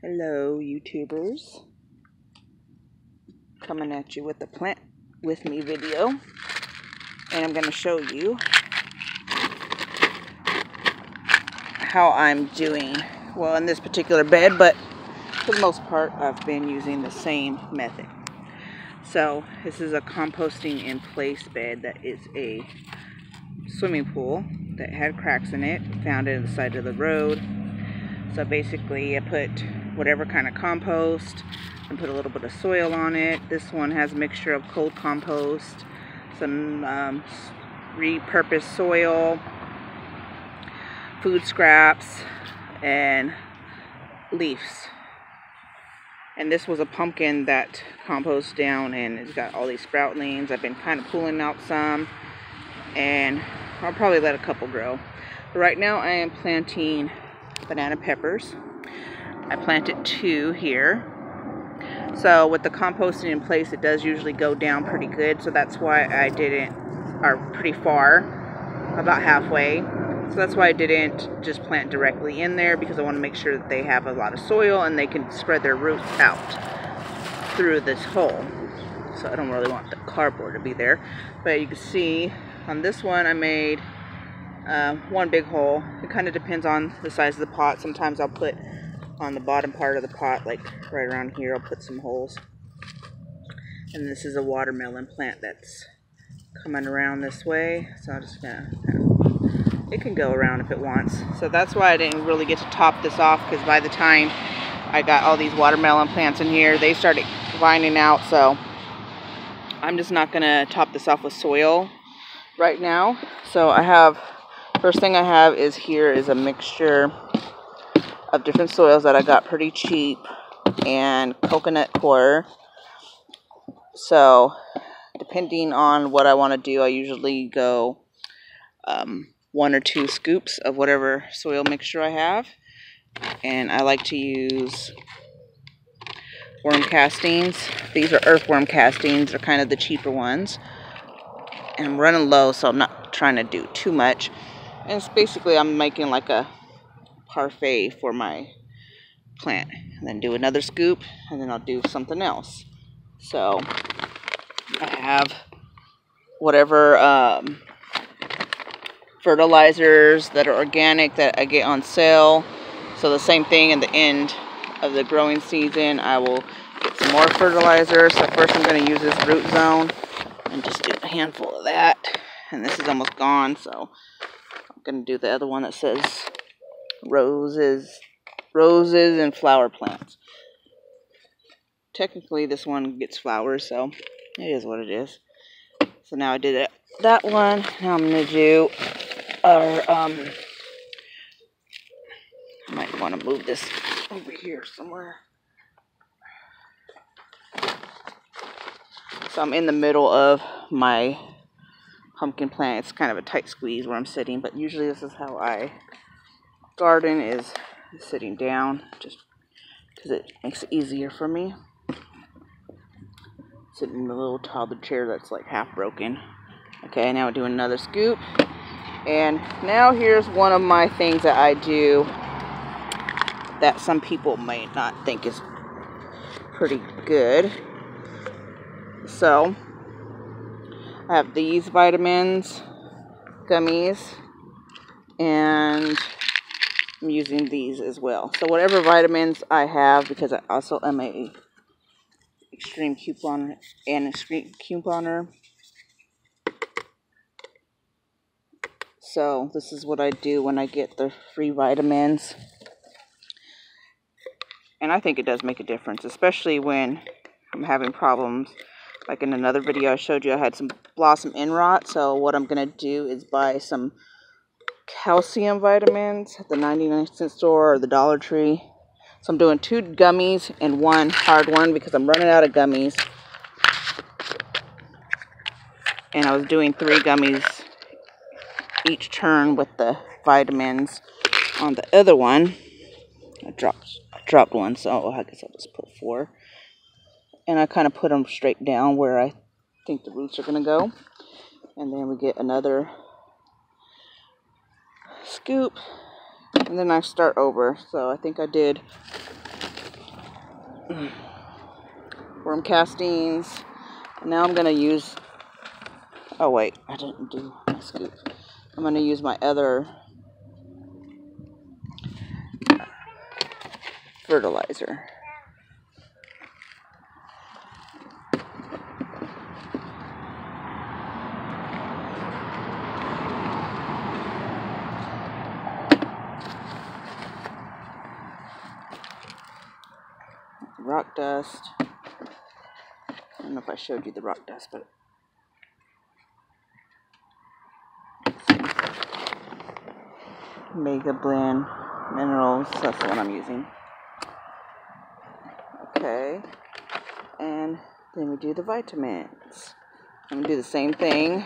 Hello YouTubers, coming at you with the plant with me video, and I'm going to show you how I'm doing well in this particular bed, but for the most part I've been using the same method. So this is a composting in place bed that is a swimming pool that had cracks in it. Found it on the side of the road. So basically I put whatever kind of compost and put a little bit of soil on it. This one has a mixture of cold compost, some repurposed soil, food scraps, and leaves. And this was a pumpkin that composts down, and it's got all these sproutlings. I've been kind of pulling out some, and I'll probably let a couple grow. But right now I am planting banana peppers. I planted 2 here. So with the composting in place, it does usually go down pretty good. So that's why I didn't, or pretty far, about halfway. So that's why I didn't just plant directly in there, because I want to make sure that they have a lot of soil and they can spread their roots out through this hole. So I don't really want the cardboard to be there. But you can see on this one I made one big hole. It kind of depends on the size of the pot. Sometimes I'll put on the bottom part of the pot, like right around here, I'll put some holes. And this is a watermelon plant that's coming around this way, so I'm just gonna, it can go around if it wants. So that's why I didn't really get to top this off, because by the time I got all these watermelon plants in here, they started vining out. So I'm just not gonna top this off with soil right now. So I have, first thing I have is here is a mixture of different soils that I got pretty cheap, and coconut coir. So depending on what I want to do, I usually go 1 or 2 scoops of whatever soil mixture I have. And I like to use worm castings. These are earthworm castings. They're kind of the cheaper ones. And I'm running low, so I'm not trying to do too much. And it's basically, I'm making like a parfait for my plant, and then do another scoop, and then I'll do something else. So I have whatever fertilizers that are organic that I get on sale. So the same thing, in the end of the growing season I will get some more fertilizer. So first I'm going to use this root zone and just do a handful of that, and this is almost gone, so I'm going to do the other one that says roses and flower plants. Technically this one gets flowers, so it is what it is. So now I did that one. Now I'm going to do our I might want to move this over here somewhere. So I'm in the middle of my pumpkin plant. It's kind of a tight squeeze where I'm sitting, but usually this is how I garden, is sitting down, just because it makes it easier for me. Sitting in the little toddler chair that's like half broken. Okay, now we're doing another scoop. And now here's one of my things that I do that some people might not think is pretty good. So I have these vitamins, gummies, and I'm using these as well. So whatever vitamins I have, because I also am a extreme couponer. So this is what I do when I get the free vitamins. And I think it does make a difference, especially when I'm having problems. Like in another video I showed you, I had some blossom end rot. So what I'm going to do is buy some calcium vitamins at the 99-cent store or the Dollar Tree. So I'm doing 2 gummies and 1 hard one, because I'm running out of gummies. And I was doing 3 gummies each turn with the vitamins on the other one. I dropped one, so I guess I'll just put 4. And I kind of put them straight down where I think the roots are going to go. And then we get another scoop, and then I start over. So I think I did worm castings. And now I'm going to use, oh wait, I didn't do my scoop. I'm going to use my other fertilizer. Rock dust. I don't know if I showed you the rock dust, but Mega Blend Minerals, that's the one I'm using. Okay, and then we do the vitamins. I'm going to do the same thing.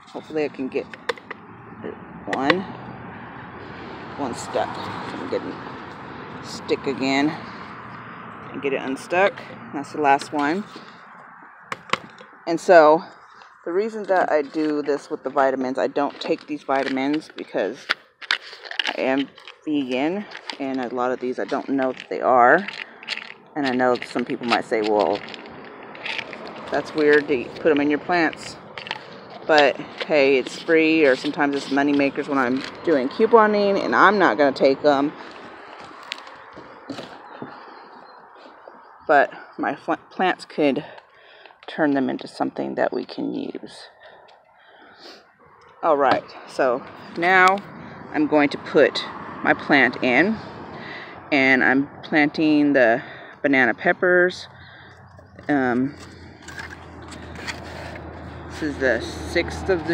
Hopefully I can get one stuck. So I'm going to stick again and get it unstuck. That's the last one. And so the reason that I do this with the vitamins, I don't take these vitamins because I am vegan, and a lot of these I don't know that they are. And I know some people might say, well, that's weird to put them in your plants. But hey, it's free, or sometimes it's money makers when I'm doing couponing, and I'm not going to take them. But my plants could turn them into something that we can use. Alright, so now I'm going to put my plant in, and I'm planting the banana peppers. This is the 6th of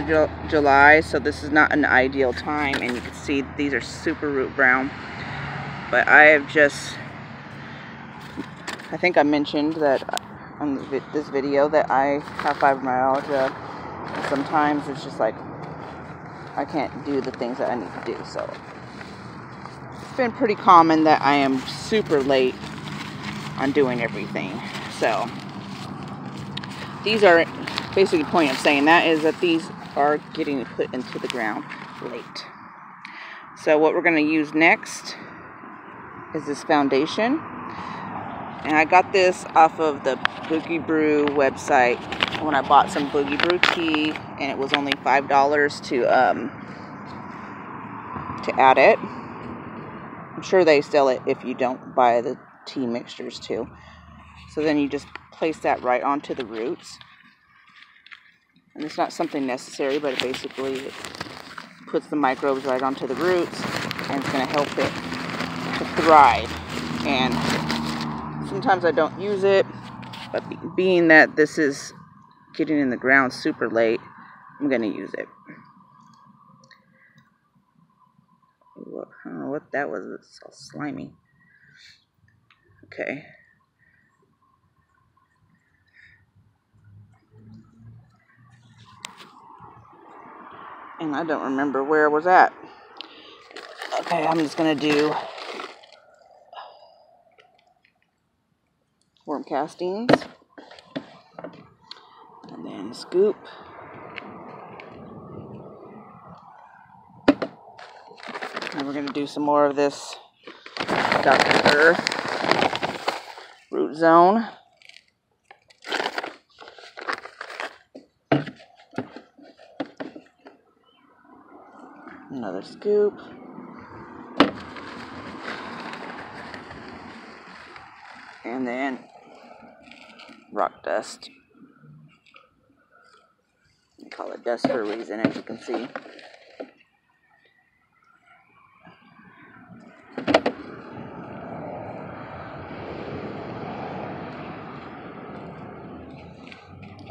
July, so this is not an ideal time, and you can see these are super root brown. But I have just, I think I mentioned that on this video that I have fibromyalgia, and sometimes it's just like I can't do the things that I need to do. So it's been pretty common that I am super late on doing everything. So these are basically the point of saying that is that these are getting put into the ground late. So what we're going to use next is this foundation. And I got this off of the Boogie Brew website when I bought some Boogie Brew tea, and it was only $5 to add it. I'm sure they sell it if you don't buy the tea mixtures too. So then you just place that right onto the roots. And it's not something necessary, but it basically puts the microbes right onto the roots, and it's going to help it to thrive. And sometimes I don't use it, but being that this is getting in the ground super late, I'm going to use it. I don't know what that was. It's all slimy. Okay. And I don't remember where I was at. Okay, I'm just going to do worm castings. And then scoop. And we're going to do some more of this Dr. Earth root zone. Another scoop. And then rock dust. I call it dust for a reason, as you can see.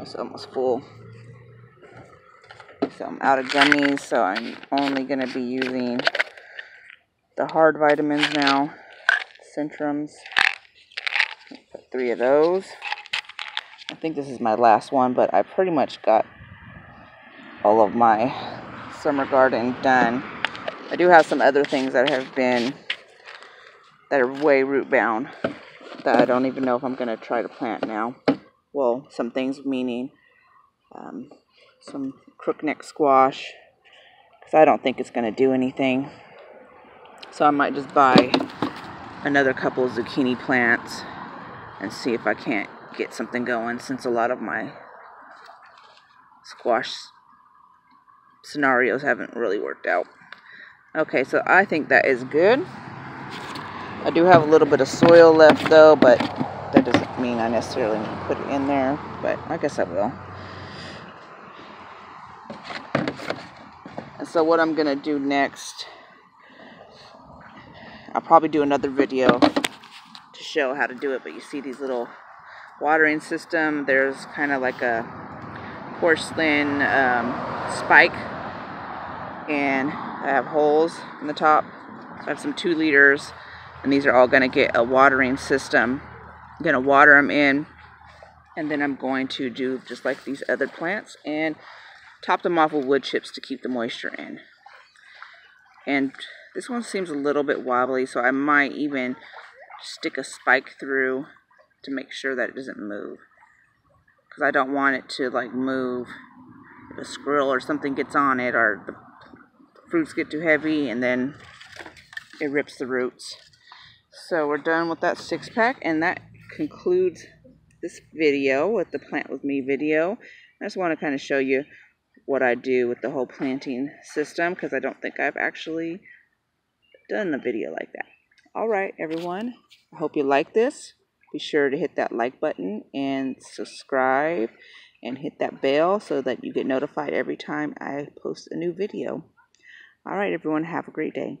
It's almost full. So I'm out of gummies, so I'm only going to be using the hard vitamins now. Centrums. Put 3 of those. I think this is my last one, but I pretty much got all of my summer garden done. I do have some other things that are way root bound that I don't even know if I'm going to try to plant now. Well, some things meaning some crookneck squash, because I don't think it's going to do anything. So I might just buy another couple of zucchini plants and see if I can't get something going, since a lot of my squash scenarios haven't really worked out. Okay, so I think that is good. I do have a little bit of soil left though, but that doesn't mean I necessarily need to put it in there, but I guess I will. And so what I'm gonna do next, I'll probably do another video to show how to do it, but you see these little watering system. There's kind of like a porcelain spike, and I have holes in the top. So I have some 2 liters, and these are all going to get a watering system. I'm going to water them in, and then I'm going to do just like these other plants and top them off with wood chips to keep the moisture in. And this one seems a little bit wobbly, so I might even stick a spike through to make sure that it doesn't move, because I don't want it to like move if a squirrel or something gets on it, or the fruits get too heavy and then it rips the roots. So we're done with that 6-pack, and that concludes this video with the Plant With Me video. I just want to kind of show you what I do with the whole planting system, because I don't think I've actually done a video like that. Alright everyone, I hope you like this. Be sure to hit that like button and subscribe and hit that bell so that you get notified every time I post a new video. Alright everyone, have a great day.